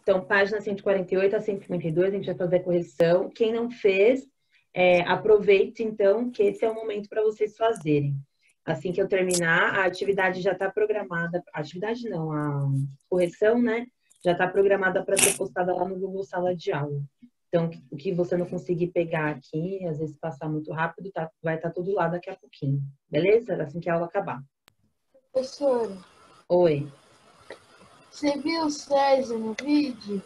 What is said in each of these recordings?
Então, página 148 a 152, a gente vai fazer a correção. Quem não fez, aproveite, então, que esse é o momento para vocês fazerem. Assim que eu terminar, a atividade já está programada. A atividade não, a correção, né? Já está programada para ser postada lá no Google Sala de Aula. Então, o que você não conseguir pegar aqui, às vezes passar muito rápido, vai estar tudo lá daqui a pouquinho. Beleza? Assim que a aula acabar. Professora. Oi. Você viu o SESI no vídeo?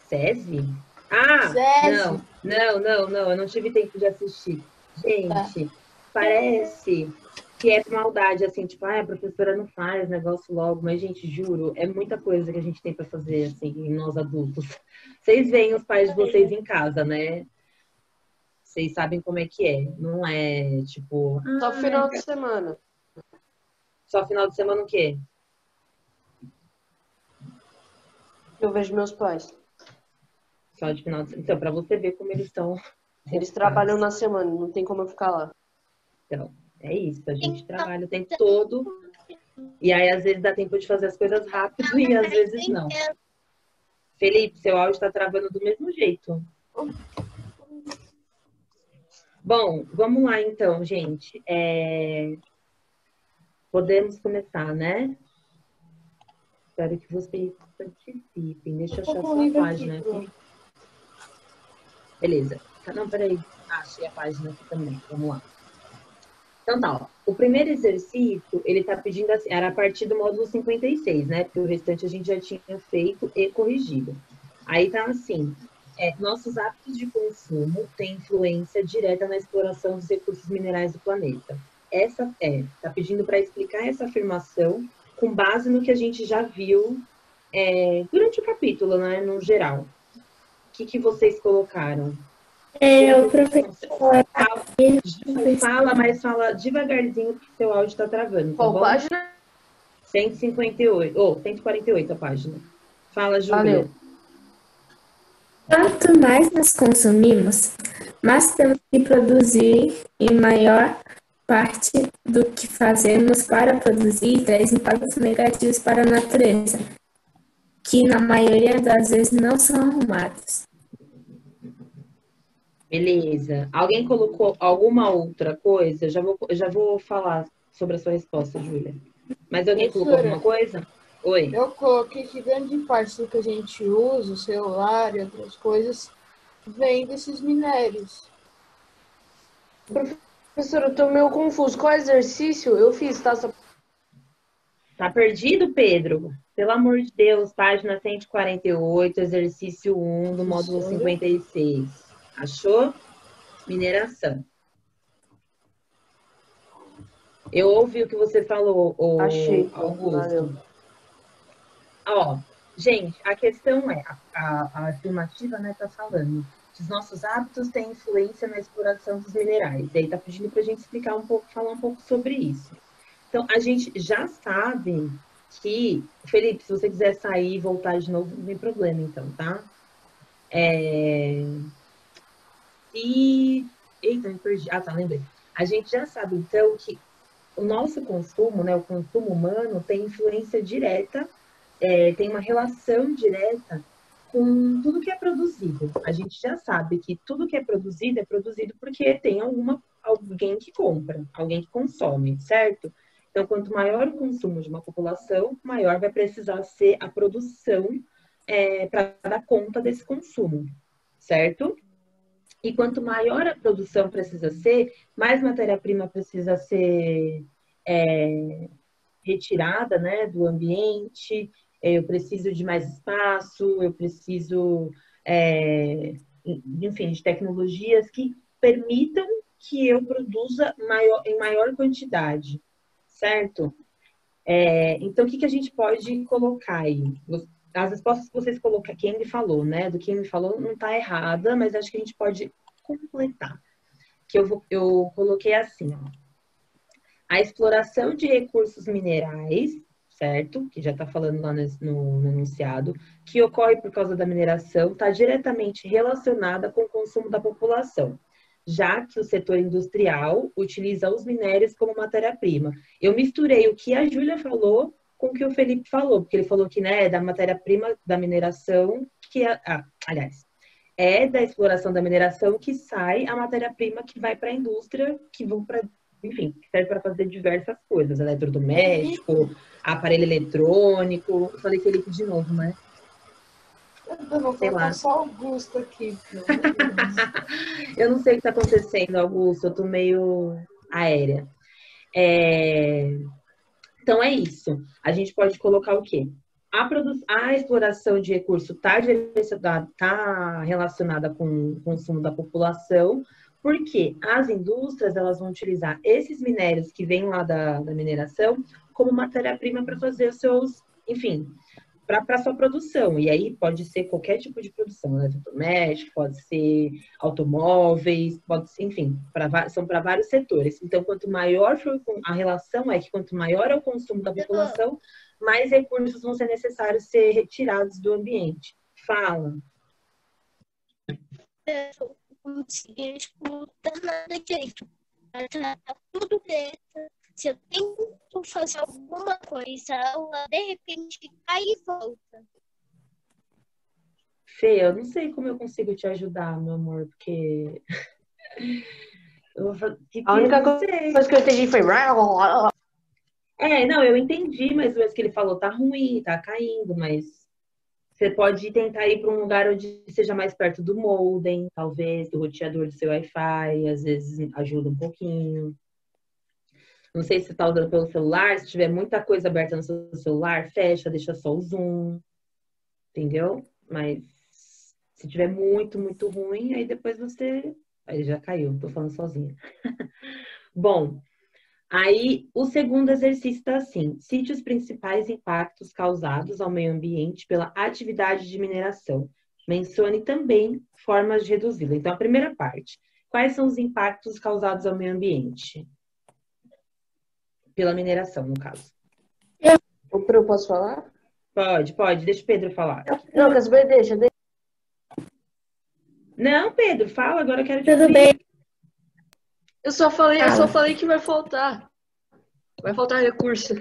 SESI? Ah, SESI. não, eu não tive tempo de assistir. Gente, parece que é maldade, assim, tipo, a professora não faz negócio logo, mas, gente, juro, é muita coisa que a gente tem para fazer, assim, nós adultos. Vocês veem os pais de vocês em casa, né? Vocês sabem como é que é. Não é, tipo... Só final de semana. Só final de semana o quê? Eu vejo meus pais. Só de final de semana. Então, para você ver como eles estão... Eles trabalham na semana, não tem como eu ficar lá. Então, é isso. A gente trabalha o tempo todo. E aí, às vezes, dá tempo de fazer as coisas rápido e às vezes não. Felipe, seu áudio está travando do mesmo jeito. Bom, vamos lá então, gente. Podemos começar, né? Espero que vocês participem. Deixa eu achar a sua página aqui. Beleza. Não, peraí. Achei a página aqui também. Vamos lá. Então tá, ó. O primeiro exercício, ele tá pedindo assim, era a partir do módulo 56, né? Porque o restante a gente já tinha feito e corrigido. Aí tá assim, nossos hábitos de consumo têm influência direta na exploração dos recursos minerais do planeta. Tá pedindo para explicar essa afirmação com base no que a gente já viu durante o capítulo, né, no geral. O que vocês colocaram? O professor... Fala, mas fala devagarzinho, porque seu áudio está travando. Tá Qual bom? página? 158. 148 a página. Fala, Júlia. Valeu. Quanto mais nós consumimos, mais temos que produzir e maior parte do que fazemos para produzir traz impactos negativos para a natureza, que na maioria das vezes não são arrumados. Beleza. Alguém colocou alguma outra coisa? Já vou falar sobre a sua resposta, Júlia. Mas alguém colocou alguma coisa? Oi. Eu coloquei que grande parte do que a gente usa, o celular e outras coisas, vem desses minérios. Professor, eu tô meio confuso. Qual exercício eu fiz, tá? Tá perdido, Pedro? Pelo amor de Deus, página 148, exercício 1 do módulo 56. Achou? Mineração. Eu ouvi o que você falou, Achei. Augusto. Valeu. Ó, gente, a questão é, a afirmativa, né, tá falando que os nossos hábitos têm influência na exploração dos minerais. E aí tá pedindo pra gente explicar um pouco, falar um pouco sobre isso. Então, a gente já sabe que... Felipe, se você quiser sair e voltar de novo, não tem problema, então, tá? Eita, me perdi. Ah, tá, lembrei. A gente já sabe, então, que o nosso consumo, né, o consumo humano, tem influência direta, tem uma relação direta com tudo que é produzido. A gente já sabe que tudo que é produzido porque tem alguém que compra, alguém que consome, certo? Então, quanto maior o consumo de uma população, maior vai precisar ser a produção para dar conta desse consumo, certo? E quanto maior a produção precisa ser, mais matéria-prima precisa ser retirada, né, do ambiente, eu preciso de mais espaço, eu preciso, enfim, de tecnologias que permitam que eu produza em maior quantidade, certo? Então, o que a gente pode colocar aí? As respostas que vocês colocaram, quem me falou, né? Do que me falou não está errada, mas acho que a gente pode completar. Que eu coloquei assim, ó. A exploração de recursos minerais, certo? Que já está falando lá no enunciado, que ocorre por causa da mineração, está diretamente relacionada com o consumo da população, já que o setor industrial utiliza os minérios como matéria-prima. Eu misturei o que a Júlia falou com o que o Felipe falou, porque ele falou que, né, é da matéria-prima da mineração que aliás, é da exploração da mineração que sai a matéria-prima que vai para a indústria, que vão para, enfim, que serve para fazer diversas coisas, eletrodoméstico, aparelho eletrônico. Eu falei Felipe de novo, né? Eu vou Sei colocar lá. só Augusto aqui. Eu não sei o que está acontecendo, Augusto, eu tô meio aérea. Então é isso. A gente pode colocar o quê? A exploração de recurso está relacionada com o consumo da população, porque as indústrias elas vão utilizar esses minérios que vêm lá da mineração como matéria-prima para fazer os seus, enfim, para sua produção. E aí pode ser qualquer tipo de produção, eletrodoméstico, pode ser automóveis, pode ser, enfim, são para vários setores. Então, quanto maior for a relação, é que quanto maior é o consumo da população, mais recursos vão ser necessários ser retirados do ambiente. Fala. Eu não consegui escutar nada direito. Tá tudo bem. Se eu tento fazer alguma coisa, ela de repente cai e volta. Fê, eu não sei como eu consigo te ajudar, meu amor, porque A única não sei. coisa que eu entendi foi. Não, eu entendi, mas o que ele falou tá ruim, tá caindo, mas você pode tentar ir para um lugar onde seja mais perto do modem, talvez, do roteador do seu Wi-Fi, às vezes ajuda um pouquinho. Não sei se você está usando pelo celular, se tiver muita coisa aberta no seu celular, fecha, deixa só o zoom, entendeu? Mas se tiver muito, muito ruim, aí depois você... Aí já caiu, tô falando sozinha. Bom, aí o segundo exercício está assim: cite os principais impactos causados ao meio ambiente pela atividade de mineração. Mencione também formas de reduzi-la. Então, a primeira parte. Quais são os impactos causados ao meio ambiente? Pela mineração, no caso. Eu posso falar? Pode. Deixa o Pedro falar. Não, quer saber? Deixa. Não, Pedro, fala, agora eu quero te Tudo ouvir. bem. Eu só falei que vai faltar. Vai faltar recurso.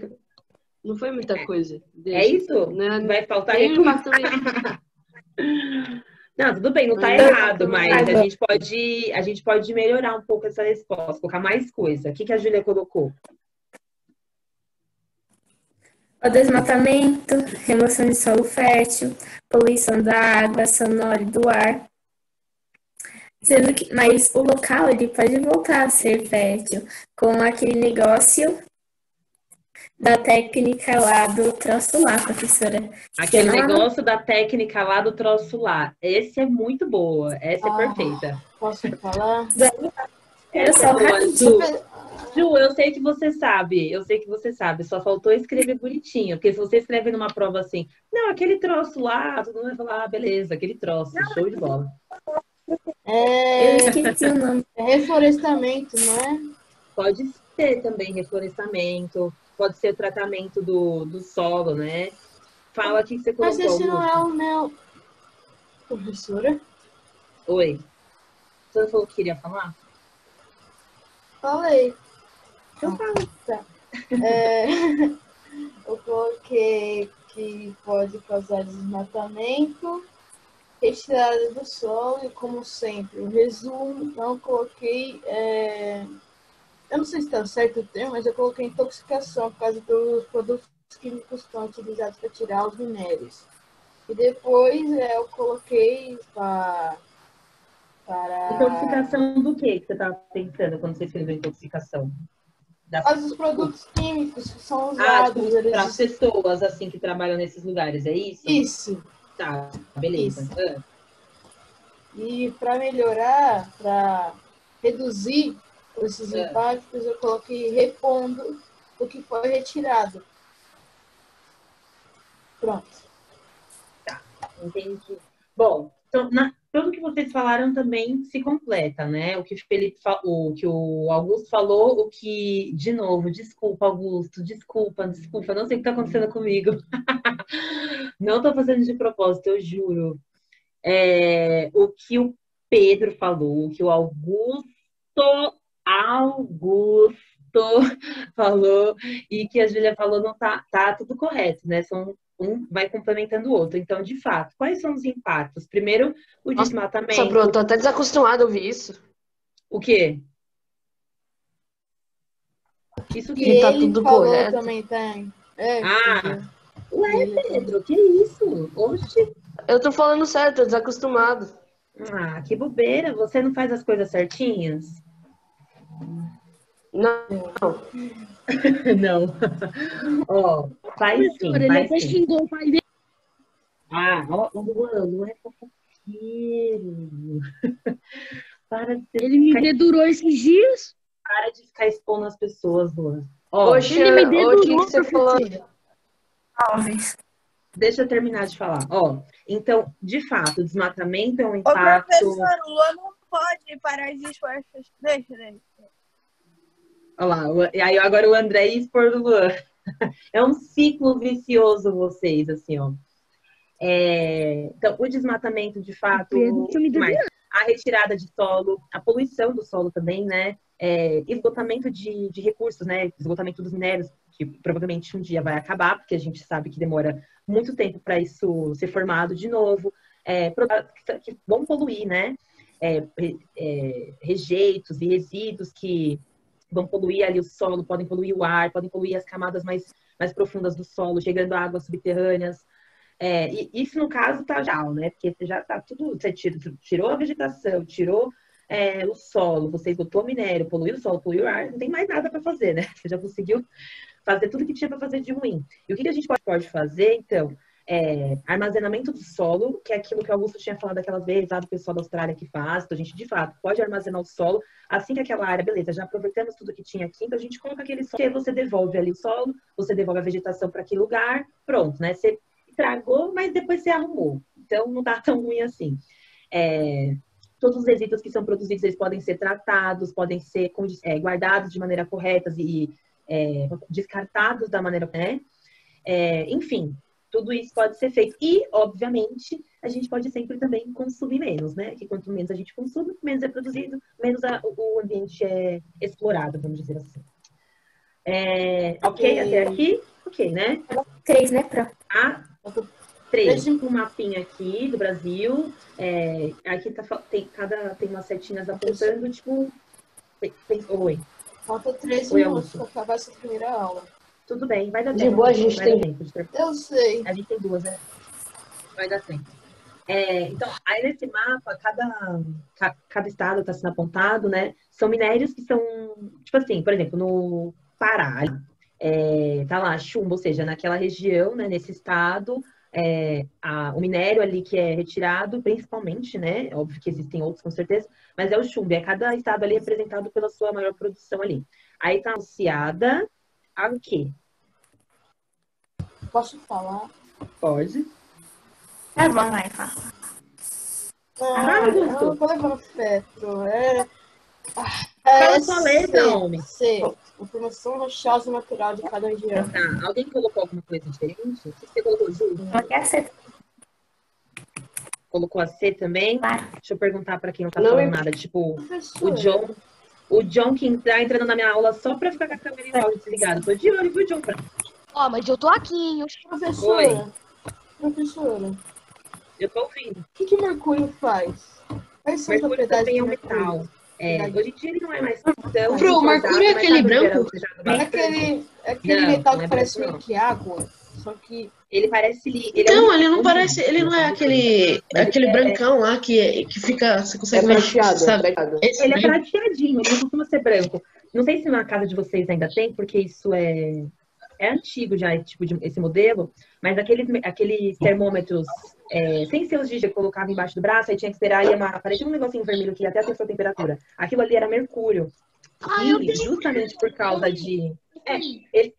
Não foi muita coisa. É isso? Né? Vai faltar Tem recurso? impacto mesmo. Não, tudo bem, não tá Mas errado, não. mas a gente pode melhorar um pouco essa resposta, colocar mais coisa. O que a Júlia colocou? O desmatamento, remoção de solo fértil, poluição da água, sonora e do ar. Sendo que, mas o local ele pode voltar a ser fértil com aquele negócio da técnica lá do troço lá, professora. Aquele negócio da técnica lá do troço lá. Esse é muito boa, essa é perfeita. Posso falar? Eu só boa, Ju, eu sei que você sabe, só faltou escrever bonitinho, porque se você escreve numa prova assim, não, aquele troço lá, todo mundo vai falar, beleza, aquele troço, show de bola. Eu esqueci o nome. É reflorestamento, não é? Pode ser também reflorestamento, pode ser o tratamento do solo, né? Fala o que você colocou. Mas esse não é o meu... Professora? Oi. Você falou que queria falar? Falei. Eu falo. Tá. Eu coloquei que pode causar desmatamento, retirada do solo e, como sempre, o resumo, não coloquei... Eu não sei se está certo o termo, mas eu coloquei intoxicação por causa dos produtos químicos que estão utilizados para tirar os minérios. E depois eu coloquei para... Intoxicação do que você estava pensando quando você escreveu intoxicação? Mas os produtos químicos que são usados... Tipo, para as pessoas assim, que trabalham nesses lugares, é isso? Isso. Tá, beleza. Isso. E para melhorar, para reduzir esses impactos, eu coloquei repondo o que foi retirado. Pronto. Tá, entendi. Bom, então, tudo que vocês falaram também se completa, né? O que o Felipe falou, o que o Augusto falou, o que, de novo, desculpa, Augusto, desculpa, não sei o que está acontecendo comigo. Não estou fazendo de propósito, eu juro. O que o Pedro falou, o que o Augusto Tô, falou, e que a Júlia falou não tá tudo correto, né? Um vai complementando o outro. Então, de fato, quais são os impactos? Primeiro, o Nossa, Bruno, eu desmatamento. tô até desacostumado a ouvir isso. O quê? Isso E que. Tá ele tudo falou correto. também, tem. É, Ah, entendeu? ué, Ele Pedro, que isso? Oxe. Eu tô falando certo, tô desacostumado. Ah, que bobeira. Você não faz as coisas certinhas? Não, Não. Ó, faz sim, Ele faz até sim. xingou o pai dele. Ah, ó, o Luan é fofoqueiro. Para de, Ele me dedurou esses dias. para de ficar expondo as pessoas, Luan. Ó, Ele me Oxi, que dedurou, você falou? professora. Talvez. deixa eu terminar de falar. Ó, então, de fato, o desmatamento é um Ô, impacto. professor, o Luan não pode parar as respostas. Deixa. Olha lá, e aí agora o André ia expor o Luan. É um ciclo vicioso vocês, assim, ó. Então, o desmatamento, de fato, Pedro o tá me que mais? dedurando. A retirada de solo, a poluição do solo também, né? Esgotamento de recursos, né? Esgotamento dos minérios, que provavelmente um dia vai acabar, porque a gente sabe que demora muito tempo para isso ser formado de novo. Que vão poluir, né? Rejeitos e resíduos que vão poluir ali o solo, podem poluir o ar, podem poluir as camadas mais profundas do solo, chegando a águas subterrâneas. E isso, no caso, tá já, né? Porque você já tá tudo. Você tirou a vegetação, tirou o solo, você esgotou o minério, poluiu o solo, poluiu o ar, não tem mais nada para fazer, né? Você já conseguiu fazer tudo que tinha para fazer de ruim. E o que a gente pode fazer, então? Armazenamento do solo, que é aquilo que o Augusto tinha falado aquelas vezes, lá do pessoal da Austrália que faz. Então, a gente, de fato, pode armazenar o solo. Assim que aquela área, beleza, já aproveitamos tudo que tinha aqui, então a gente coloca aquele solo, que você devolve ali o solo, você devolve a vegetação para aquele lugar, pronto, né? Você estragou, mas depois você arrumou. Então, não tá tão ruim assim. Todos os resíduos que são produzidos, eles podem ser tratados, podem ser guardados de maneira correta e descartados da maneira, né? Enfim, tudo isso pode ser feito. E, obviamente, a gente pode sempre também consumir menos, né? Que quanto menos a gente consome, menos é produzido, menos o ambiente é explorado, vamos dizer assim. Ok, até aqui? Ok, né? 3, né, Pro? A 3, um mapinha aqui do Brasil. Aqui tem umas setinhas apontando, tipo. Oi. Falta 13 Oi, minutos Augusto. para acabar essa primeira aula. Tudo bem, vai dar De tempo. boa, a gente vai tem. dar tempo de terminar. Eu sei. A gente tem 2, né? Vai dar tempo. Então, aí nesse mapa, cada estado está sendo apontado, né? São minérios que são, tipo assim, por exemplo, no Pará, tá lá chumbo, ou seja, naquela região, né, nesse estado, o minério ali que é retirado, principalmente, né? Óbvio que existem outros com certeza, mas é o chumbo, cada estado ali representado pela sua maior produção ali. Aí tá associada a o quê? Posso falar? Pode. Tá bom, vai, fala. Eu não tô levando Petro. Fala sua letra, homem. C. Informação rochosa natural de cada região. Tá. Alguém colocou alguma coisa diferente? O que você colocou, Ju? Qualquer C. Colocou a C também? Claro. Deixa eu perguntar pra quem não tá Não, falando nada. Tipo, o John que tá entrando na minha aula só pra ficar com a câmera e o áudio desligado. Tô de olho, viu, John? Ó, mas eu tô aqui. Professora, Eu tô ouvindo. o que Mercúrio faz? Quais são as Mercúrio propriedades também é de um Mercúrio? metal. Hoje em dia ele não é mais tão Pro, Mercúrio é mas aquele sabe no verão branco? que joga É bastante? aquele Não, metal não que é parece branco, meio que água, só que Ele parece... Não, ele não parece. Ele não é aquele Mas brancão lá que fica. Você consegue É prateado, sabe? é prateado. Esse ele é mesmo. prateadinho, ele não costuma ser branco. Não sei se na casa de vocês ainda tem, porque isso é antigo já, esse modelo, mas aqueles termômetros, sem ser os dígitos, colocava embaixo do braço, aí tinha que esperar, aparecia um negocinho vermelho que ia até ter sua temperatura. Aquilo ali era mercúrio. E justamente por causa de...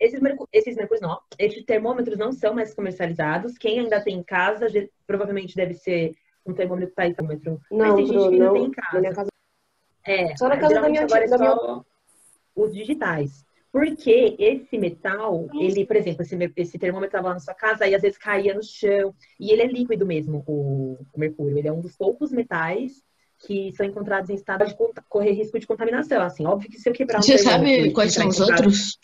Esses termômetros não são mais comercializados. Quem ainda tem em casa, provavelmente deve ser um termômetro termômetro. Mas Não, tem gente Bruno, que ainda não. tem em Na minha casa. casa. Só na casa da Geralmente minha agora tia. é só os digitais. Porque esse metal, ele, por exemplo, esse termômetro estava na sua casa e às vezes caía no chão. E ele é líquido mesmo, o mercúrio. Ele é um dos poucos metais que são encontrados em estado de correr risco de contaminação. Assim, óbvio que se eu quebrar um Você termômetro sabe e quais entrar são em os contato... outros?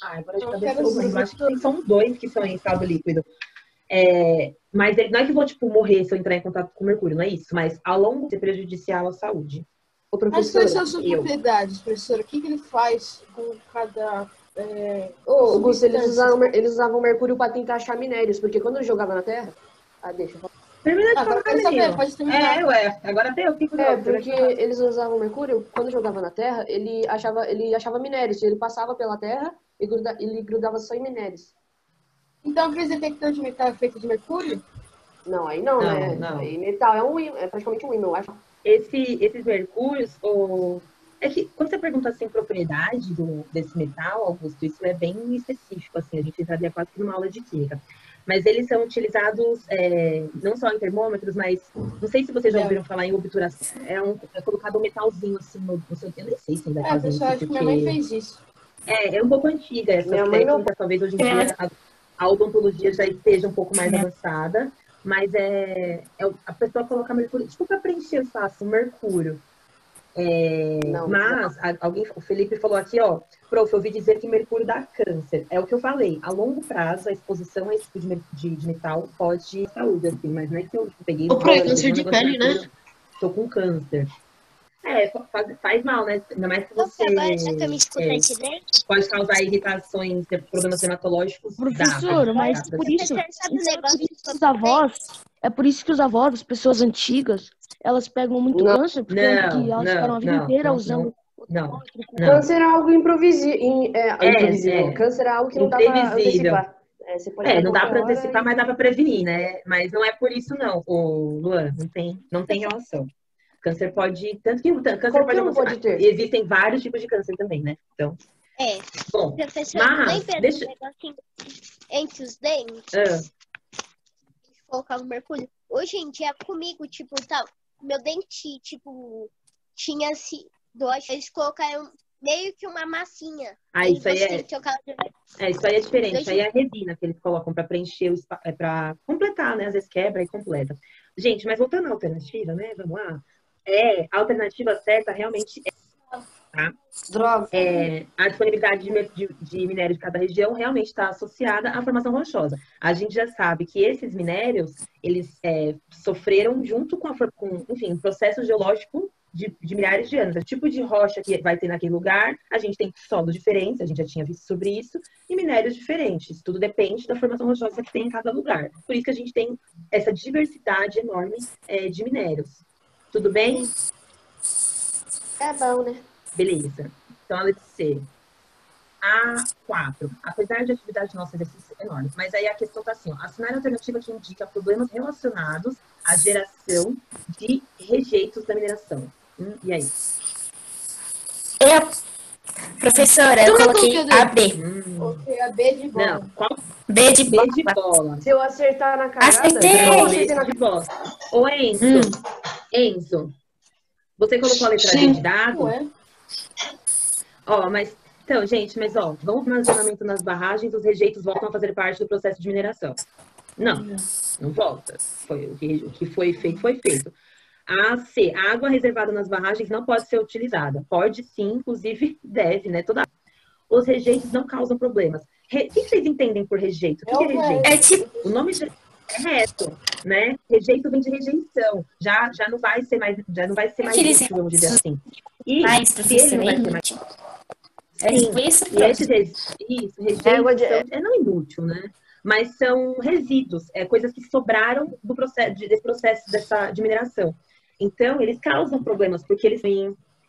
Agora de Eu cabeça, quero eu acho que tem só uns 2 que são em estado líquido. Mas não é que eu vou, tipo, morrer se eu entrar em contato com mercúrio, não é isso. Mas ao longo ser prejudicial à saúde. Ô, Mas quais são professora. as suas propriedades, professora? O que ele faz com cada Ô, Augusto, substância? eles usavam mercúrio para tentar achar minérios, porque quando eu jogava na Terra... deixa eu falar. Termina de Agora eu falar, quero saber, menino. pode terminar. Ué, agora até eu fico Porque eles usavam mercúrio, quando jogava na Terra, ele achava minérios. Ele passava pela Terra e ele grudava só em minérios. Então aqueles detectores de metal é feito de mercúrio? Não, aí não, né? Não. Aí metal é praticamente um ímã, eu acho. Esses mercúrios, é que quando você pergunta assim, propriedade desse metal, Augusto, isso é bem específico, assim, a gente entraria quase que numa aula de química. Mas eles são utilizados não só em termômetros, mas não sei se vocês já ouviram falar em obturação. É colocado um metalzinho assim no seu... Eu nem sei se ainda fazem isso, Pessoal, acho que minha mãe fez isso. É um pouco antiga essa Minha mãe não- técnica, talvez hoje em dia a odontologia já esteja um pouco mais avançada, mas a pessoa coloca mercúrio, tipo para preencher o espaço, mercúrio. Não. Mas o Felipe falou aqui, ó, prof, eu ouvi dizer que mercúrio dá câncer. É o que eu falei, a longo prazo a exposição a esse tipo de metal pode dar saúde, assim, mas não é que eu peguei Ou pra câncer de pele, né? Tô com câncer. Faz mal, né? Ainda mais que você Agora já que eu me escuta direito, pode causar irritações, problemas dermatológicos. Professor, mas dá. por isso, você sabe o negócio é por isso que os avós, as pessoas antigas, elas pegam muito Não. câncer, porque elas ficaram a vida inteira usando Não. Câncer é algo imprevisível. Câncer é algo que não dá pra Imprevisível. antecipar. Você pode ter Não dá qualquer para hora antecipar, mas dá para prevenir, né? Mas não é por isso, não, Luan. Não tem relação. Câncer pode. Tanto que o câncer Qualquer um pode ter. Existem vários tipos de câncer também, né? Então. Bom, professor, mas. lembra do negocinho entre os dentes? Colocar o mercúrio. Hoje em dia, comigo, tipo, meu dente, tipo, tinha assim, eles colocaram meio que uma massinha. Isso aí isso aí é diferente. Aí é a resina que eles colocam para preencher o espaço, para completar, né? Às vezes quebra e completa. Gente, mas voltando à alternativa, né? Vamos lá. A alternativa certa realmente tá? Droga. A disponibilidade de minério de cada região realmente está associada à formação rochosa. A gente já sabe que esses minérios, eles sofreram junto com enfim, um processo geológico de milhares de anos. O tipo de rocha que vai ter naquele lugar, a gente tem solos diferentes, a gente já tinha visto sobre isso, e minérios diferentes. Tudo depende da formação rochosa que tem em cada lugar. Por isso que a gente tem essa diversidade enorme de minérios. Tudo bem? É bom, né? Beleza. Então, a letra C. A4. Apesar de atividade nossa exercícios enormes, mas aí a questão está assim, ó, assinar a alternativa que indica problemas relacionados à geração de rejeitos da mineração. E aí? Professora, eu coloquei AB. Coloquei a B de bola. Não, qual? B de B de bola. Se eu acertar na cagada... Acertei! B de bola. Ô, Enzo, você colocou a letra D de dado? Ué? Mas... Então, gente, vamos para o armazenamento nas barragens, os rejeitos voltam a fazer parte do processo de mineração. Não volta. O que foi feito, foi feito. A C, a água reservada nas barragens não pode ser utilizada. Pode sim, inclusive deve, né? Os rejeitos não causam problemas. O que vocês entendem por rejeito? O que é rejeito? É tipo... O nome é reto, né? Rejeito vem de rejeição. Já não vai ser mais útil, vamos dizer assim. E se ele não vai ser mais... Rejeitos não inútil, né? Mas são resíduos, coisas que sobraram desse processo de mineração. Então, eles causam problemas, porque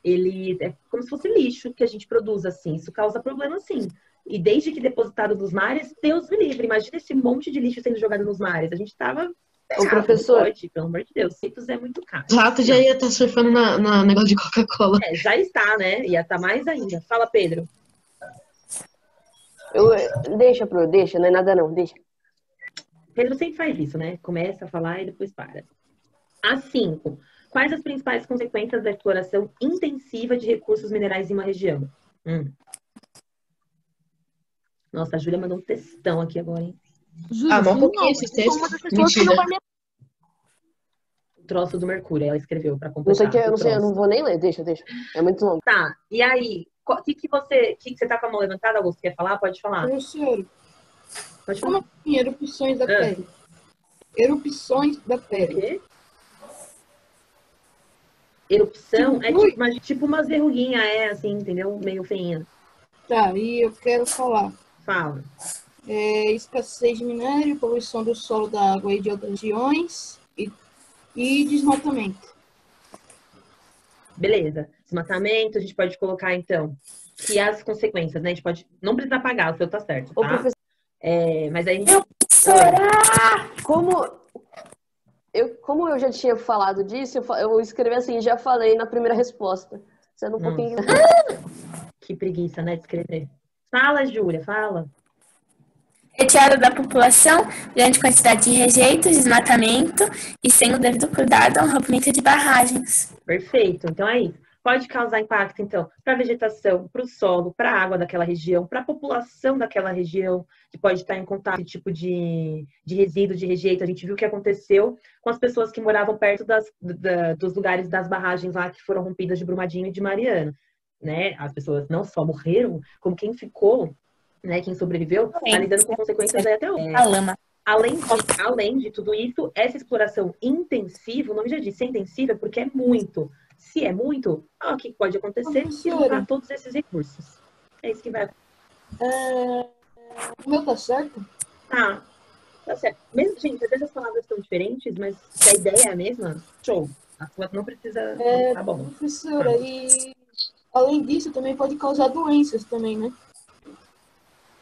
ele é como se fosse lixo que a gente produz, assim. Isso causa problema, sim. E desde que depositado nos mares, Deus me livre. Imagina esse monte de lixo sendo jogado nos mares. A gente estava... O professor... Pelo amor de Deus, Citos é muito caro. O rato já ia estar surfando na negócio de Coca-Cola. Já está, né? Ia estar mais ainda. Fala, Pedro. Deixa, não é nada não, deixa. Pedro sempre faz isso, né? Começa a falar e depois para. A5. Quais as principais consequências da exploração intensiva de recursos minerais em uma região? Nossa, a Júlia mandou um textão aqui agora, hein? Mas um pouquinho esses textos. Mentira. troço do Mercúrio, ela escreveu para Não sei completar. que eu não sei, eu troço. não vou nem ler, deixa. É muito longo. Tá, e aí, o que você tá com a mão levantada, Augusto? Quer falar? Pode falar. Professor, Pode como falar. assim erupções da pele? Erupções da O pele. quê? Erupção é tipo umas verruguinhas, assim, entendeu? Meio feinha. Tá, e eu quero falar. Fala. Escassez de minério, poluição do solo, da água e de outras regiões e desmatamento. Beleza. Desmatamento, a gente pode colocar, então, que as consequências, né? A gente pode. Não precisa apagar, o seu tá certo, tá? Ô, professor, Mas aí. Como eu já tinha falado disso, eu escrevi assim, já falei na primeira resposta. Sendo um pouquinho. Que preguiça, né, de escrever. Fala, Júlia, fala. Retirada da população, grande quantidade de rejeitos, desmatamento e sem o devido cuidado ao rompimento de barragens. Perfeito. Então é isso. Pode causar impacto, então, para a vegetação, para o solo, para a água daquela região, para a população daquela região, que pode estar em contato com esse tipo de resíduo, de rejeito. A gente viu o que aconteceu com as pessoas que moravam perto dos lugares das barragens lá que foram rompidas de Brumadinho e de Mariana. Né? As pessoas não só morreram, como quem ficou, né, quem sobreviveu, está lidando com consequências aí até hoje. A lama. Além de tudo isso, essa exploração intensiva, o nome já disse, é intensiva porque é muito. Se é muito, o que pode acontecer? Esgotar todos esses recursos. É isso que vai acontecer. O meu tá certo? Tá certo. Mesmo, gente, às vezes as palavras são diferentes, mas se a ideia é a mesma, show. A sua não precisa... tá bom. Professora, e além disso, também pode causar doenças também, né?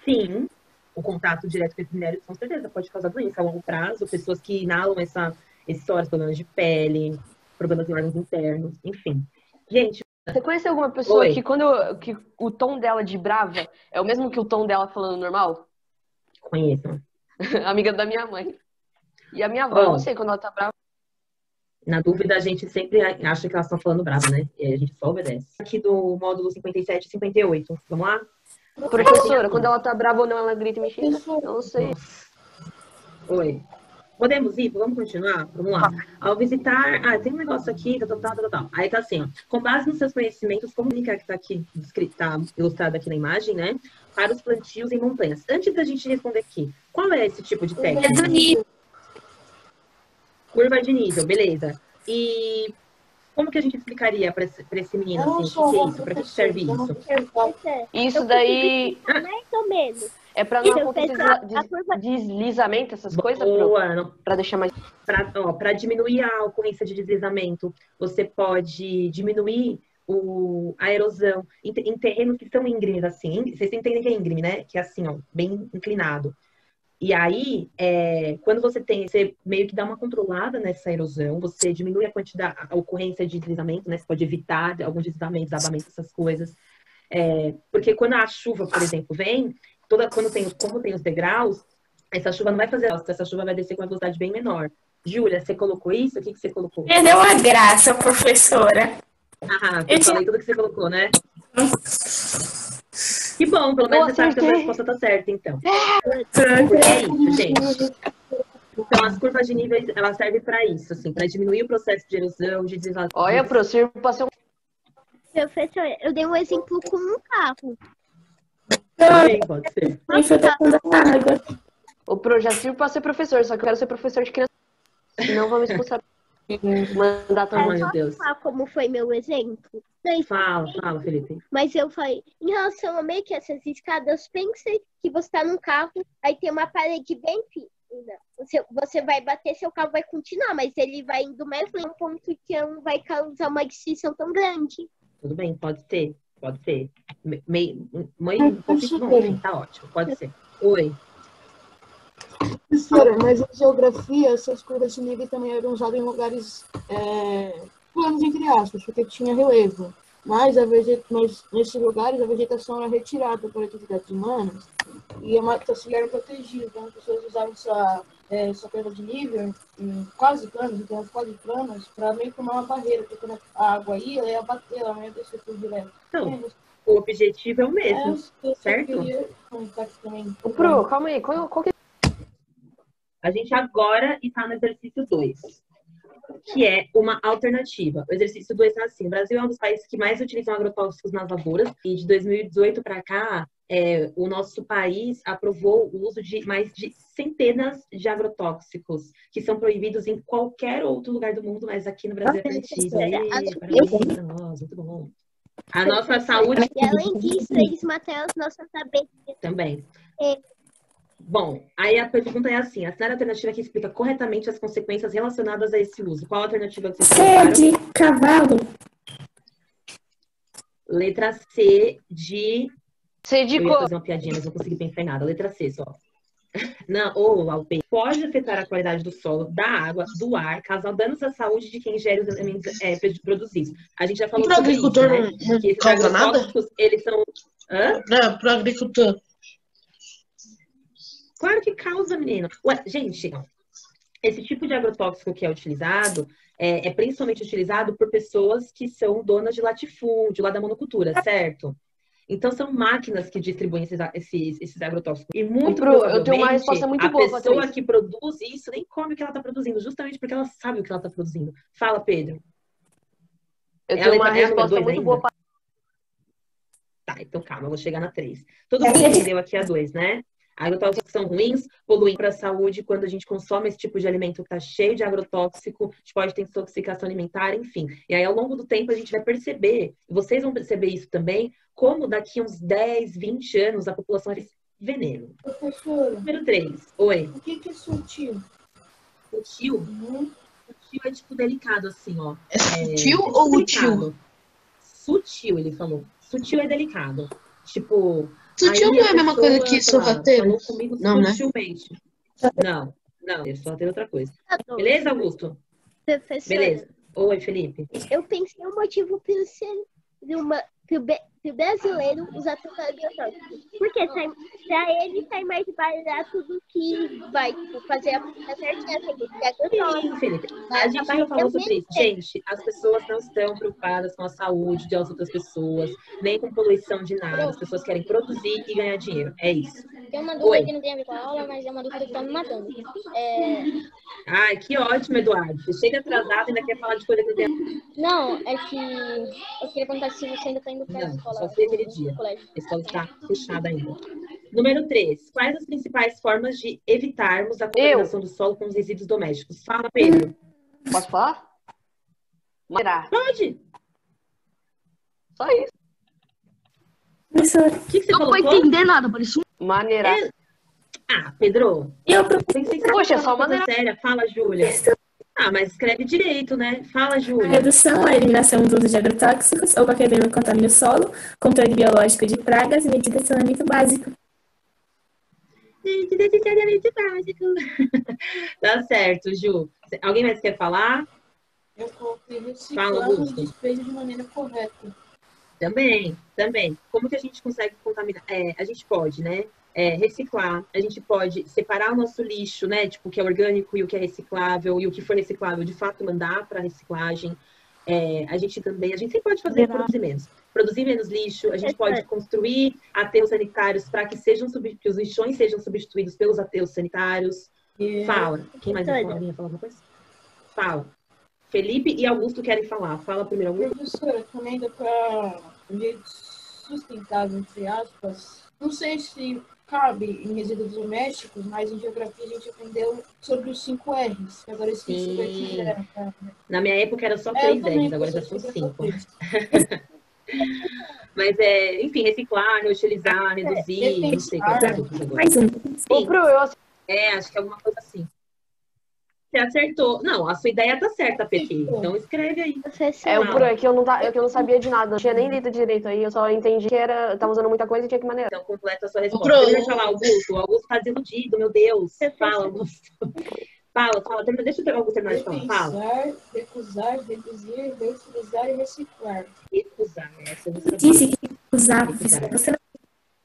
Sim. O contato direto com esses minérios, com certeza, pode causar doença a longo prazo. Pessoas que inalam esses problemas de pele, problemas em órgãos internos, enfim. Gente... Você conhece alguma pessoa que que o tom dela de brava é o mesmo que o tom dela falando normal? Conheço. Amiga da minha mãe. E a minha avó, eu não sei quando ela tá brava. Na dúvida, a gente sempre acha que elas estão falando brava, né? E a gente só obedece. Aqui do módulo 57 e 58. Vamos lá? Professora, quando ela tá brava ou não, ela grita e me xinga? Eu não sei. Oi. Podemos ir? Vamos continuar? Vamos lá. Ao visitar... tem um negócio aqui, tal. Aí tá assim, ó. Com base nos seus conhecimentos, comunicar que tá aqui, tá ilustrado aqui na imagem, né? Para os plantios em montanhas. Antes da gente responder aqui, qual é esse tipo de técnica? Curva de nível, beleza. E como que a gente explicaria para esse menino, assim, o que é isso? Para que serve isso? Isso daí... Mais ou menos. É pra não acontecer deslizamento, essas coisas? Pra deixar mais... Para diminuir a ocorrência de deslizamento, você pode diminuir a erosão em terrenos que são íngremes, assim. Vocês entendem que é íngreme, né? Que é assim, ó, bem inclinado. E aí, quando você meio que dá uma controlada nessa erosão, você diminui a ocorrência de deslizamento, né? Você pode evitar alguns deslizamentos, desabamentos, essas coisas. Porque quando a chuva, por exemplo, vem, como tem os degraus, essa chuva não vai fazer, essa chuva vai descer com uma velocidade bem menor. Júlia, você colocou isso? O que você colocou? Perdeu a graça, professora. Eu falei tudo que você colocou, né? Que bom, pelo menos você sabe que a sua resposta tá certa, então. Porque é isso, gente. Então, as curvas de nível, elas servem para isso, assim, para diminuir o processo de erosão, de deslizamento. Olha, professor, passei Professor, eu dei um exemplo com um carro. Também pode ser. O projeto serve para ser professor, só que eu quero ser professor de criança. Senão vão me expulsar. Mandar todo mundo. Meu Deus. Falar como foi meu exemplo? Fala, Felipe. Mas eu falei, em relação a meio que essas escadas, pense que você está num carro, aí tem uma parede bem fina. Você vai bater, seu carro vai continuar, mas ele vai indo mais lento, ponto que não vai causar uma extinção tão grande. Tudo bem, pode ser. Um pouquinho bom, tá ótimo, pode ser. Oi. Professora, mas em geografia, essas curvas de nível também eram usadas em lugares planos, entre aspas, porque tinha relevo. Mas nesses lugares a vegetação era retirada por atividades humanas e a mata ciliar era protegida. Então as pessoas usavam essa curva de nível quase planas, para meio que uma barreira, porque quando a água ia bater, ela não ia descer por direto. Então, o objetivo é o mesmo, certo? Pro, calma aí, qual que é? A gente agora está no exercício 2. que é uma alternativa. O exercício 2 é assim: o Brasil é um dos países que mais utilizam agrotóxicos nas lavouras, e de 2018 para cá, o nosso país aprovou o uso de mais de centenas de agrotóxicos, que são proibidos em qualquer outro lugar do mundo, mas aqui no Brasil é permitido. Parabéns pra nós, muito bom. A nossa saúde... E além disso, eles matam as nossas abelhas. Também. Bom, aí a pergunta é assim: assinar a alternativa que explica corretamente as consequências relacionadas a esse uso. Qual a alternativa que vocês colocaram? C de cavalo. Letra C de... C de Eu ia cor. fazer uma piadinha, mas não consegui pensar em nada. Letra C só. Não, ou Alpe. Pode afetar a qualidade do solo, da água, do ar, causar danos à saúde de quem ingere os elementos produzidos. A gente já falou Pro sobre agricultor isso, né? não Que esses causa nada? agrotóxicos, eles são... Hã? Não, pro agricultor. Claro que causa, menino. Ué, gente, esse tipo de agrotóxico que é utilizado é principalmente utilizado por pessoas que são donas de latifúndio, lá da monocultura, certo? Então, são máquinas que distribuem esses agrotóxicos. E muito provavelmente, eu tenho uma resposta muito boa, a pessoa Patrícia. que produz isso nem come o que ela está produzindo, justamente porque ela sabe o que ela está produzindo. Fala, Pedro. Eu É a tenho letra- uma é a número resposta dois muito ainda? boa. Tá, então calma, eu vou chegar na 3. Todo mundo entendeu aqui a 2, né? Agrotóxicos são ruins, poluem para a saúde quando a gente consome esse tipo de alimento que está cheio de agrotóxico, a gente pode ter intoxicação alimentar, enfim. E aí, ao longo do tempo, a gente vai perceber, e vocês vão perceber isso também, como daqui a uns 10, 20 anos a população vai ter veneno. Professora, Número 3. Oi. o que é sutil? Sutil? Sutil é tipo delicado, assim, ó. É sutil tipo ou útil? delicado. Sutil, ele falou. Sutil é delicado. Tipo... Sutil aí não é a mesma coisa que sei lá, sorrateiro? falou comigo Não, né? sutilmente. Não, sorrateiro é outra coisa. Tá bom. Beleza, Augusto? Professora, Beleza. Oi, Felipe. eu pensei um motivo para o brasileiro usar tanto agrotóxico. Porque para ele sai mais barato do que vai fazer a coisa certinha, tem que ter agrotóxico. Sim, Felipe. A gente já falou sobre isso. Gente, as pessoas não estão preocupadas com a saúde das outras pessoas, nem com poluição de nada. As pessoas querem produzir e ganhar dinheiro. É isso. Tem uma dúvida Oi. que não tem a ver com a aula, mas é uma dúvida que tá me matando. Ai, que ótimo, Eduardo. Você chega atrasado e ainda quer falar de coisa que não tem. Não, é que eu queria perguntar se você ainda tá indo pra Não, escola. só foi aquele no dia. colégio. A escola está fechada ainda. Número 3. Quais as principais formas de evitarmos a contaminação do solo com os resíduos domésticos? Fala, Pedro. Posso falar? Maneirar. Pode. Só isso. Professor, O que você Não vou colocou? entender nada, parece um. Maneirar. Ah, Pedro. eu Pensei que você Poxa, é ia só falar maneira. coisa séria. Fala, Júlia. Ah, mas escreve direito, né? Fala, a Júlia. redução, a eliminação do uso de agrotóxicos ou qualquer veneno que contamine o solo, controle biológico de pragas e medidas de saneamento básico. Gente, necessariamente básico. Tá certo, Ju. Alguém mais quer falar? Eu coloquei Fala, reciclar e Augusto. despejo de maneira correta. Também. Como que a gente consegue contaminar? A gente pode, né? Reciclar, a gente pode separar o nosso lixo, né? Tipo, o que é orgânico e o que é reciclável, e o que for reciclável, de fato, mandar para reciclagem. A gente sempre pode fazer produzir menos lixo, a gente pode construir aterros sanitários para que os lixões sejam substituídos pelos aterros sanitários. Fala. Quem mais vai falar? Alguém vai falar alguma coisa? Fala. Felipe e Augusto querem falar. Fala primeiro, Augusto. Professora, também dá para um jeito sustentável, entre aspas. Não sei se cabe em resíduos domésticos, mas em geografia a gente aprendeu sobre os 5 R's. Agora esses 5 aqui já era. Na minha época era só Eu 3 também, R's, agora já são professora, 5. Mas enfim, reciclar, reutilizar, reduzir, não sei qual é o agora. Mais um. Ô, Pro, eu Acho que é alguma coisa assim. Você acertou. Não, a sua ideia tá certa, Pepe. Então escreve aí. o Pro, é que eu não sabia de nada. Não tinha nem lido direito aí. Eu só entendi que tava usando muita coisa e tinha que maneirar. Então completa a sua resposta. Pro. Deixa eu falar, Augusto. O Augusto tá desiludido, meu Deus. Fala, Augusto. Fala. Deixa o Augusto terminar de falar. Fala. Recusar, reduzir, reutilizar e reciclar. Recusar, essa eu não sabia. Disse que usar, professor. Você não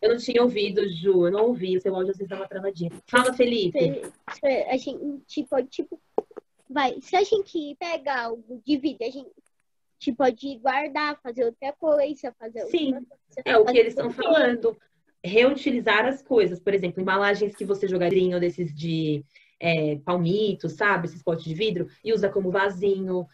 Eu não tinha ouvido, Ju. Eu não ouvi. O seu áudio às vezes estava travadinho. Fala, Felipe. A gente pode, se a gente pega algo, divide, a gente pode guardar, fazer outra coisa, Sim, outra coisa. é o que eles estão falando. Reutilizar as coisas. Por exemplo, embalagens que você jogaria desses de palmitos, sabe? Esses potes de vidro, e usa como vasinho.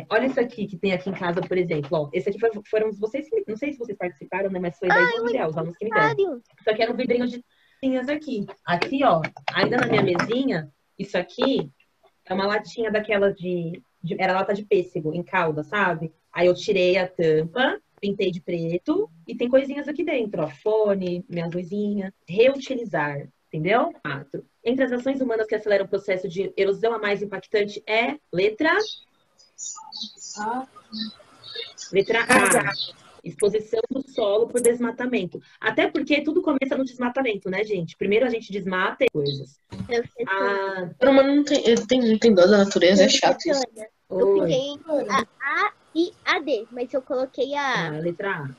Olha isso aqui que tem aqui em casa, por exemplo. Ó, esse aqui foram vocês, não sei se vocês participaram, né? Mas foi da Isabel, os alunos que me deram. Isso aqui era um vidrinho de latinhas aqui. Aqui, ó, ainda na minha mesinha, isso aqui é uma latinha daquela era lata de pêssego, em calda, sabe? Aí eu tirei a tampa, pintei de preto e tem coisinhas aqui dentro, ó. Fone, minhas luzinhas. Reutilizar, entendeu? 4. Entre as ações humanas que aceleram o processo de erosão, a mais impactante é letra A. Exposição do solo por desmatamento. Até porque tudo começa no desmatamento, né, gente? Primeiro a gente desmata coisas. Mas não tem dó da natureza, é chato isso. Eu fiquei a e a D, mas eu coloquei a letra A.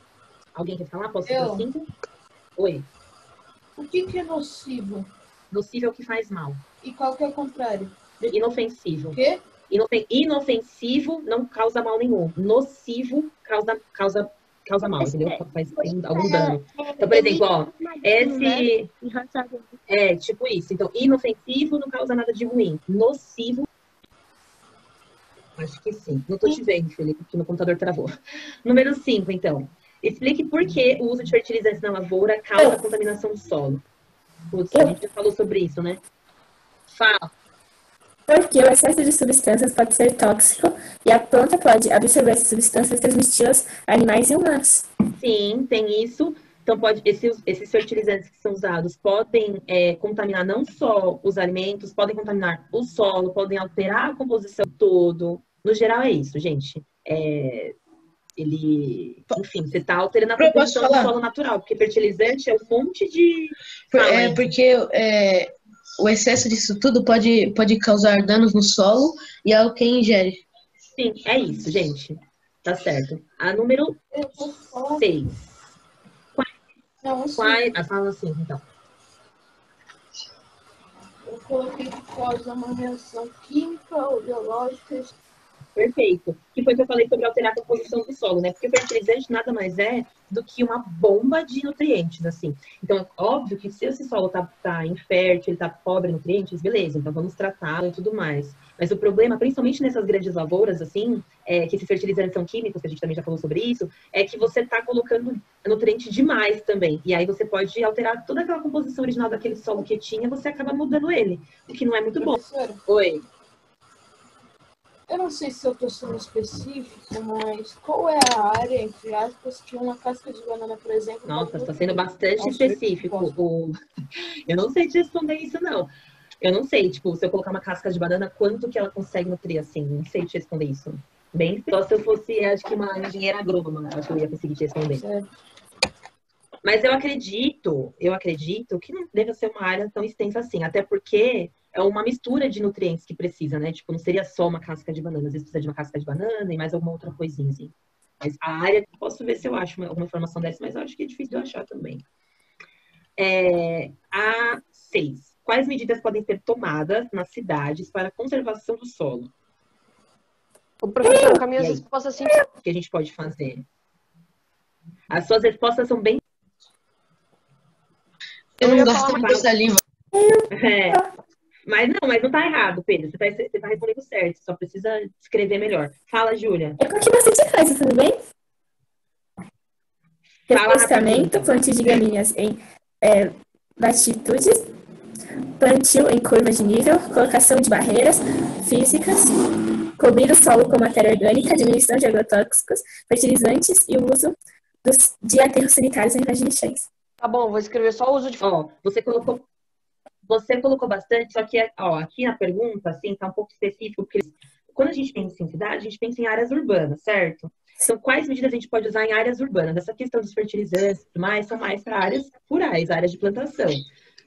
Alguém quer falar? Posso citar 5? Oi. O que é nocivo? Nocivo é o que faz mal. E qual que é o contrário? Inofensivo. O quê? Inofensivo não causa mal nenhum. Nocivo causa mal, entendeu? Faz algum dano. Então, por exemplo, ó, esse... tipo isso. Então, inofensivo não causa nada de ruim. Nocivo... Acho que sim. Não tô te vendo, Felipe, porque meu computador travou. Número 5, então. Explique por que o uso de fertilizantes na lavoura causa contaminação do solo. Putz, a gente já falou sobre isso, né? Fala. Porque o excesso de substâncias pode ser tóxico e a planta pode absorver essas substâncias e transmiti-las a animais e humanos. Sim, tem isso. Então, esses fertilizantes que são usados podem contaminar não só os alimentos, podem contaminar o solo, podem alterar a composição todo. No geral, é isso, gente. Enfim, você está alterando a composição do solo natural, porque fertilizante é um monte de... Porque o excesso disso tudo pode causar danos no solo e ao quem ingere. Sim, é isso, gente. Tá certo. A número 6. Fala assim, então. Eu coloquei que causa uma reação química ou biológica. Perfeito. Que foi o que eu falei sobre alterar a composição do solo, né? Porque o fertilizante nada mais é do que uma bomba de nutrientes, assim. Então, é óbvio que se esse solo tá infértil, ele tá pobre em nutrientes, beleza, então vamos tratá-lo e tudo mais. Mas o problema, principalmente nessas grandes lavouras, assim, que esses fertilizantes são químicos, que a gente também já falou sobre isso, é que você tá colocando nutriente demais também. E aí você pode alterar toda aquela composição original daquele solo que tinha, você acaba mudando ele, o que não é muito bom. Oi. Eu não sei se eu estou sendo específico, mas qual é a área, entre aspas, que uma casca de banana, por exemplo... Nossa, está sendo bastante específico. Eu não sei te responder isso, não. Eu não sei, tipo, se eu colocar uma casca de banana, quanto que ela consegue nutrir, assim? Não sei te responder isso. Bem, só se eu fosse, acho que uma engenheira agrônoma, acho que eu ia conseguir te responder. Certo. Mas eu acredito que não deve ser uma área tão extensa assim, até porque é uma mistura de nutrientes que precisa, né? Tipo, não seria só uma casca de banana, às vezes precisa de uma casca de banana e mais alguma outra coisinha, assim. Mas a área, posso ver se eu acho alguma informação dessa, mas eu acho que é difícil de eu achar também. A 6. Quais medidas podem ser tomadas nas cidades para a conservação do solo? O professor, com as minhas respostas assim... O que a gente pode fazer? As suas respostas são bem... Eu não gosto muito de saliva. Mas não tá errado, Pedro. Você tá respondendo certo. Só precisa escrever melhor. Fala, Júlia. É porque você te faz, tudo bem? Refrescamento, plantio de galinhas em latitudes, plantio em curvas de nível, colocação de barreiras físicas, cobrir o solo com matéria orgânica, diminuição de agrotóxicos, fertilizantes e o uso de aterros sanitários ao invés de lixões. Tá bom, vou escrever só o uso de... Você colocou bastante, só que aqui na pergunta, assim, tá um pouco específico, porque quando a gente pensa em cidade, a gente pensa em áreas urbanas, certo? Então, quais medidas a gente pode usar em áreas urbanas? Essa questão dos fertilizantes e tudo mais, são mais para áreas rurais, áreas de plantação.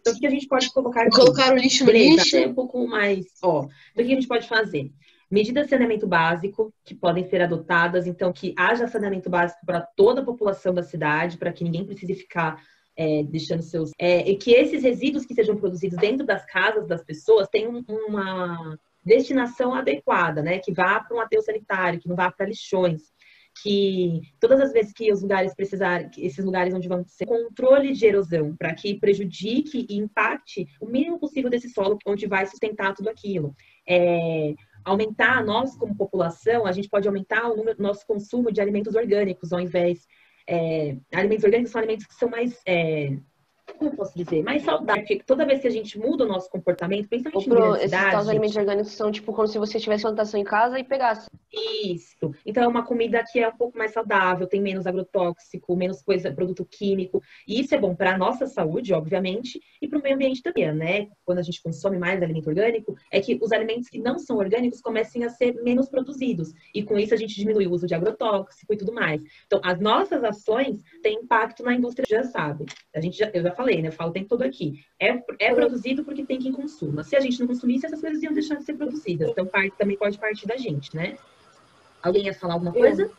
Então, o que a gente pode colocar aqui? Colocar o lixo no lixo? É um pouco mais, Então, o que a gente pode fazer? Medidas de saneamento básico que podem ser adotadas, então, que haja saneamento básico para toda a população da cidade, para que ninguém precise ficar deixando seus... e que esses resíduos que sejam produzidos dentro das casas das pessoas tenham uma destinação adequada, né? Que vá para um aterro sanitário, que não vá para lixões. que todas as vezes que os lugares precisarem, esses lugares onde vão ser controle de erosão, para que prejudique e impacte o mínimo possível desse solo onde vai sustentar tudo aquilo. Aumentar, nós como população, a gente pode aumentar o nosso consumo de alimentos orgânicos, ao invés... alimentos orgânicos são alimentos que são mais... como eu posso dizer? Mais saudável, porque toda vez que a gente muda o nosso comportamento, principalmente em grandes Esses cidades... tais alimentos orgânicos são tipo como se você tivesse plantação em casa e pegasse. Isso. Então, é uma comida que é um pouco mais saudável, tem menos agrotóxico, menos coisa, produto químico. E isso é bom para a nossa saúde, obviamente, e para o meio ambiente também, né? Quando a gente consome mais alimento orgânico, é que os alimentos que não são orgânicos comecem a ser menos produzidos. E com isso a gente diminui o uso de agrotóxico e tudo mais. Então, as nossas ações têm impacto na indústria, já sabe. Eu já falei, né? Eu falo o tempo todo aqui. É produzido porque tem quem consuma. Se a gente não consumisse, essas coisas iam deixar de ser produzidas. Então, também pode partir da gente, né? Alguém ia falar alguma coisa?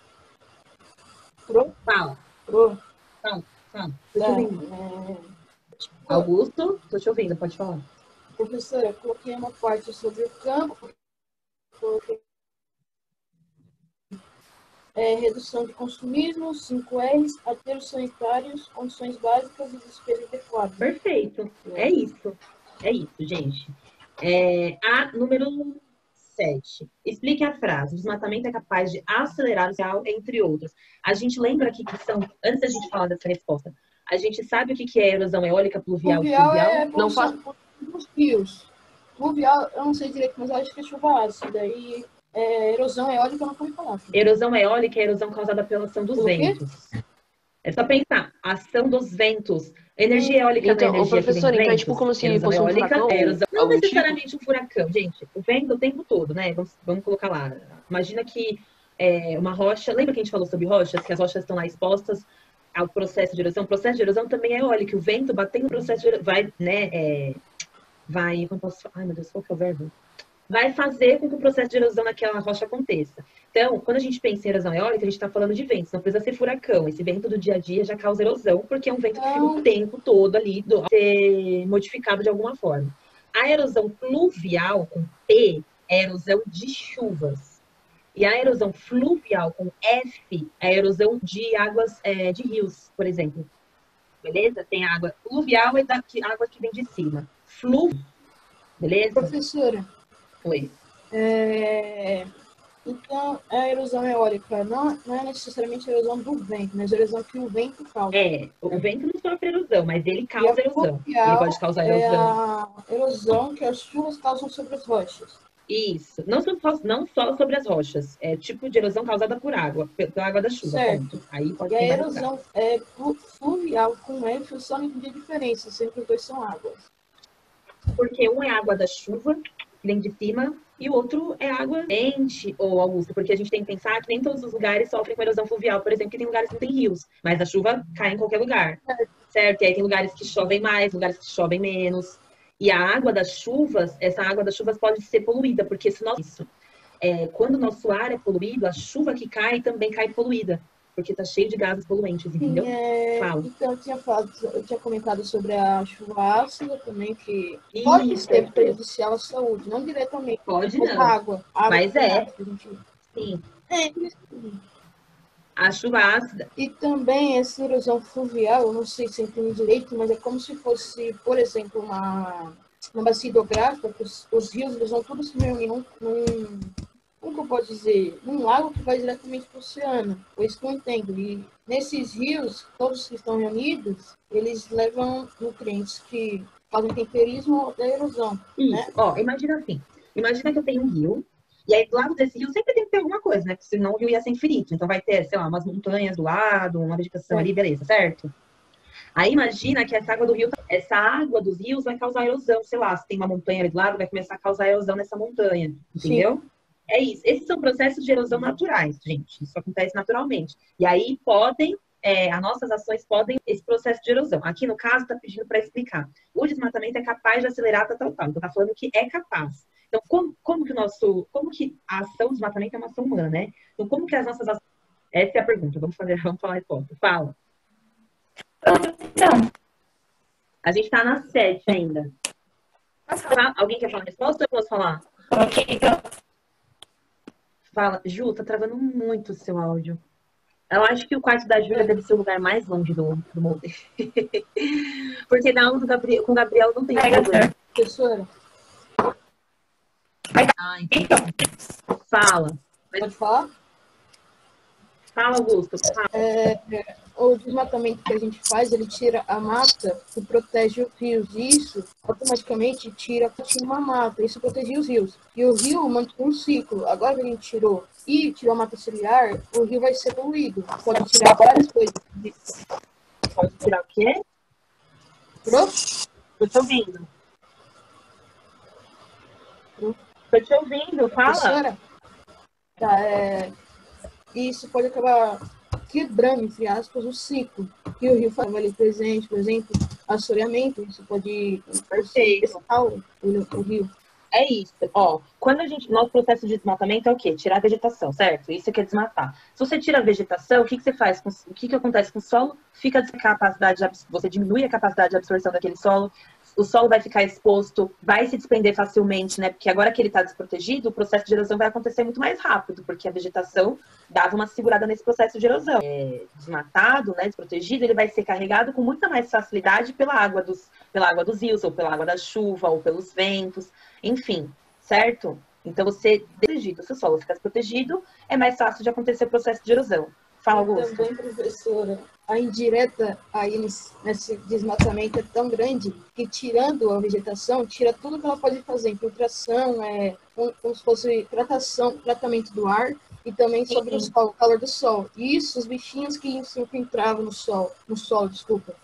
Fala. Fala. Tô te ouvindo. Augusto, tô te ouvindo, pode falar. Professora, eu coloquei uma parte sobre o campo, redução de consumismo, 5 R's, aterros sanitários, condições básicas e despesa adequada. Perfeito. É isso, gente. A número 7. Explique a frase. O desmatamento é capaz de acelerar o social, entre outros. A gente lembra aqui que são, antes da gente falar dessa resposta, a gente sabe o que é erosão eólica, pluvial e fluvial? Não faz dos rios. Fluvial, eu não sei direito, mas eu acho que é chuva ácida. E erosão eólica eu não vou falar. Erosão eólica é erosão causada pela ação dos ventos. É só pensar, ação dos ventos. Energia eólica então, não é energia professor, que vem então de é tipo ventos. como se Erosão fosse um eólica furacão? é erosão. Não Algum necessariamente um furacão, gente. O vento o tempo todo, né? Vamos colocar lá. Imagina que uma rocha... Lembra que a gente falou sobre rochas? Que as rochas estão lá expostas ao processo de erosão. O processo de erosão também é eólico. O vento batendo no processo de erosão vai, né? Como posso... Ai, meu Deus, qual que é o verbo? Vai fazer com que o processo de erosão naquela rocha aconteça. Então, quando a gente pensa em erosão eólica, a gente está falando de ventos, não precisa ser furacão. Esse vento do dia a dia já causa erosão, porque é um vento que fica o tempo todo ali ser modificado de alguma forma. A erosão pluvial, com P, é a erosão de chuvas. E a erosão fluvial, com F, é a erosão de águas de rios, por exemplo. Beleza? Tem a água pluvial e água que vem de cima. Fluvio, beleza? Professora. Oi. Então, a erosão eólica não é necessariamente a erosão do vento, mas a erosão que o vento causa. O vento não sofre erosão, mas ele causa erosão. Ele pode causar erosão. erosão. A erosão que as chuvas causam sobre as rochas. Isso. Não só sobre as rochas. É tipo de erosão causada por água, pela água da chuva. Certo. Ponto. Aí pode e ser a erosão fluvial com F só não entendi a diferença, sendo que os dois são águas. Porque um é água da chuva, que vem de cima, e o outro é água quente, ou Augusto, porque a gente tem que pensar que nem todos os lugares sofrem com erosão fluvial, por exemplo, que tem lugares que não tem rios, mas a chuva cai em qualquer lugar, certo? E aí tem lugares que chovem mais, lugares que chovem menos. E a água das chuvas, essa água das chuvas pode ser poluída, porque quando o nosso ar é poluído, a chuva que cai também cai poluída, porque está cheio de gases poluentes, entendeu? Fala. Então, eu tinha comentado sobre a chuva ácida também, que pode ser prejudicial à saúde, não diretamente. Pode não. Água mas Sim. A chuva ácida. E também essa erosão fluvial, eu não sei se eu entendi direito, mas é como se fosse, por exemplo, uma bacia hidrográfica, que os rios eles vão todos se reunir como que eu posso dizer? Num lago que vai diretamente para o oceano. Foi isso que eu entendo. E nesses rios, todos que estão reunidos, eles levam nutrientes que fazem temperismo da erosão. Isso. Né? Imagina assim. Imagina que eu tenho um rio. E aí, do lado desse rio, sempre tem que ter alguma coisa, né? Porque senão o rio ia ser infinito. Então, vai ter, sei lá, umas montanhas do lado, uma vegetação ali, beleza, certo? Aí, imagina que essa água dos rios vai causar erosão. Sei lá, se tem uma montanha ali do lado, vai começar a causar erosão nessa montanha. Entendeu? Sim. É isso. Esses são processos de erosão naturais, gente. Isso acontece naturalmente. E aí, as nossas ações podem esse processo de erosão. Aqui, no caso, está pedindo para explicar. O desmatamento é capaz de acelerar tal. Então, está falando que é capaz. Então, como que a ação do desmatamento é uma ação humana, né? Então, como que as nossas ações... Essa é a pergunta. Vamos falar a resposta. Fala. Então. A gente está na 7 ainda. Alguém quer falar a resposta ou eu posso falar? Ok, então. Fala. Ju, tá travando muito o seu áudio. Eu acho que o quarto da Júlia deve ser o lugar mais longe do molde. Porque na aula com o Gabriel não tem problema. Professora, Ah, entendi. Fala. pode falar? Fala, Augusto. Fala. O desmatamento que a gente faz, ele tira a mata e protege os rios. E isso automaticamente tira uma mata. Isso protege os rios. E o rio mantém um ciclo. Agora que a gente tirou a mata ciliar, o rio vai ser poluído. Pode tirar várias coisas. Pode tirar o quê? Prof? Tô te ouvindo. Tô te ouvindo, fala. Professora? Tá, isso pode acabar quebrando, entre aspas, o ciclo. E o rio faz ali presente, por exemplo, assoreamento, isso pode o rio. É isso. Ó, quando nosso processo de desmatamento é o quê? Tirar a vegetação, certo? Isso que é desmatar. Se você tira a vegetação, o que você faz? O que acontece com o solo? Fica a capacidade você diminui a capacidade de absorção daquele solo. O solo vai ficar exposto, vai se desprender facilmente, né? Porque agora que ele está desprotegido, o processo de erosão vai acontecer muito mais rápido, porque a vegetação dava uma segurada nesse processo de erosão. Desmatado, né? Desprotegido, ele vai ser carregado com muita mais facilidade pela água dos rios, ou pela água da chuva, ou pelos ventos, enfim, certo? Então, você desprotegido, se o solo ficar desprotegido, é mais fácil de acontecer o processo de erosão. Fala, Augusto. Também, professora, a indireta aí nesse desmatamento é tão grande que, tirando a vegetação, tira tudo que ela pode fazer. Infiltração, como se fosse tratamento do ar e também sobre o calor do sol. E isso, os bichinhos que se infiltravam no solo,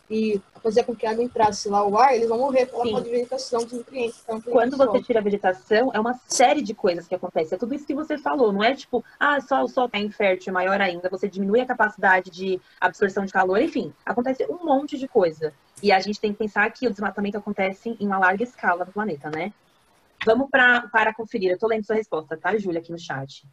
e fazia com que a água entrasse lá o ar, eles vão morrer pela falta de vegetação dos nutrientes. Quando você tira a vegetação, é uma série de coisas que acontecem. É tudo isso que você falou, não é tipo, só o sol tá infértil, maior ainda, você diminui a capacidade de absorção de calor, enfim, acontece um monte de coisa. E a gente tem que pensar que o desmatamento acontece em uma larga escala do planeta, né? Vamos para conferir. Eu tô lendo sua resposta, tá, Júlia, aqui no chat.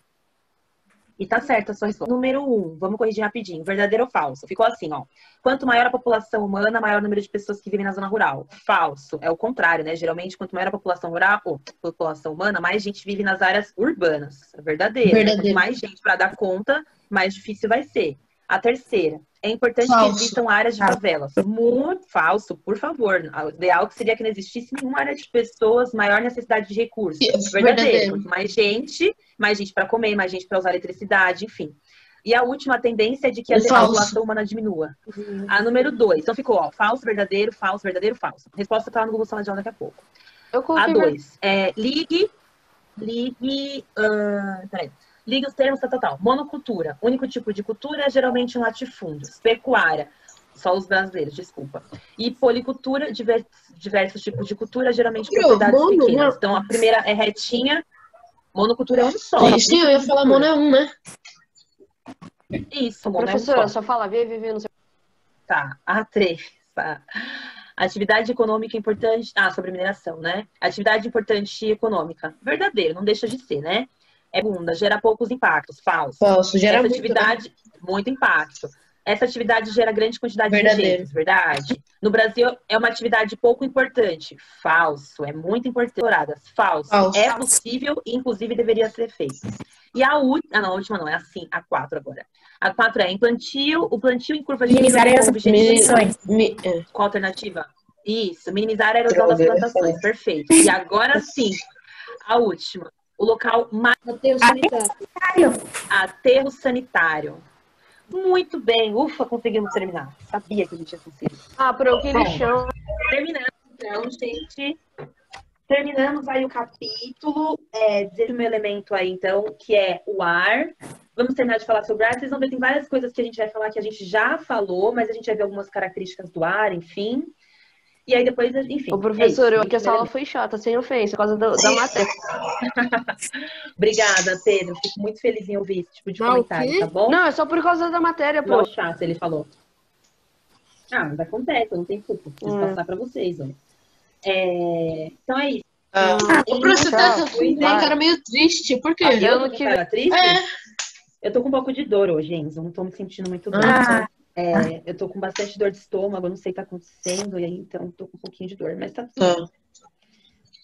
E tá certa a sua resposta. Número 1, vamos corrigir rapidinho. Verdadeiro ou falso? Ficou assim, ó. Quanto maior a população humana, maior o número de pessoas que vivem na zona rural. Falso. É o contrário, né? Geralmente, quanto maior a população rural, ou população humana, mais gente vive nas áreas urbanas. É verdadeiro. Quanto mais gente para dar conta, mais difícil vai ser. A terceira. É importante que existam áreas de favelas. Muito falso, por favor. O ideal seria que não existisse nenhuma área de pessoas, maior necessidade de recursos. Verdadeiro. Quanto mais gente para comer, mais gente para usar eletricidade, enfim. E a última tendência é de que a população humana diminua. A número 2. Então ficou, ó, falso, verdadeiro, falso, verdadeiro, falso. A resposta tá lá no Google Sala de Aula daqui a pouco. A 2. Ligue os termos, tal. Monocultura. Único tipo de cultura é geralmente um latifúndio. Pecuária. Só os brasileiros, desculpa. E policultura, diversos tipos de cultura, geralmente propriedades pequenas. Então, a primeira é retinha. Monocultura é um só. Sim, eu ia falar mono é um, né? Isso, professora, só fala viver, não sei. Tá, a 3. Atividade econômica importante. Sobre mineração, né? Atividade importante econômica. Verdadeiro, não deixa de ser, né? Segunda, gera poucos impactos. Falso. Falso, gera essa atividade, muito impacto. Essa atividade gera grande quantidade de rejeitos, verdade. No Brasil, é uma atividade pouco importante. Falso, é muito importante. Falso. É possível e, inclusive, deveria ser feito. E a última, a última não, é assim, a 4 agora. A 4 é plantio, o plantio em curva de minimizar as emissões. Qual a alternativa? Isso, minimizar a erosão das plantações, perfeito. E agora sim, a última. O local mais... Aterro sanitário. Muito bem. Ufa, conseguimos terminar. Sabia que a gente ia conseguir. Pro que lixão. Terminamos, então, gente. Terminamos aí o capítulo. Décimo elemento aí, então, que é o ar. Vamos terminar de falar sobre o ar. Vocês vão ver, tem várias coisas que a gente vai falar que a gente já falou, mas a gente vai ver algumas características do ar, enfim. E aí depois, enfim. Ô, professor, que essa aula foi chata, sem ofensa, por causa da matéria. Obrigada, Pedro. Fico muito feliz em ouvir esse tipo de comentário, tá bom? Não, é só por causa da matéria, pô. Não, chato, ele falou. Mas acontece, eu não tenho culpa. Preciso passar pra vocês, ó. Então é isso. O professor tem cara meio triste, por quê? Eu não tive triste? Eu tô com um pouco de dor hoje, Enzo. Eu não tô me sentindo muito bem. Eu tô com bastante dor de estômago, eu não sei o que tá acontecendo, e aí então tô com um pouquinho de dor, mas tá tudo bem.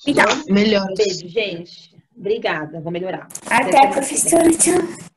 Então, melhor. Beijo, gente. Obrigada, vou melhorar. Até, professora. Tchau.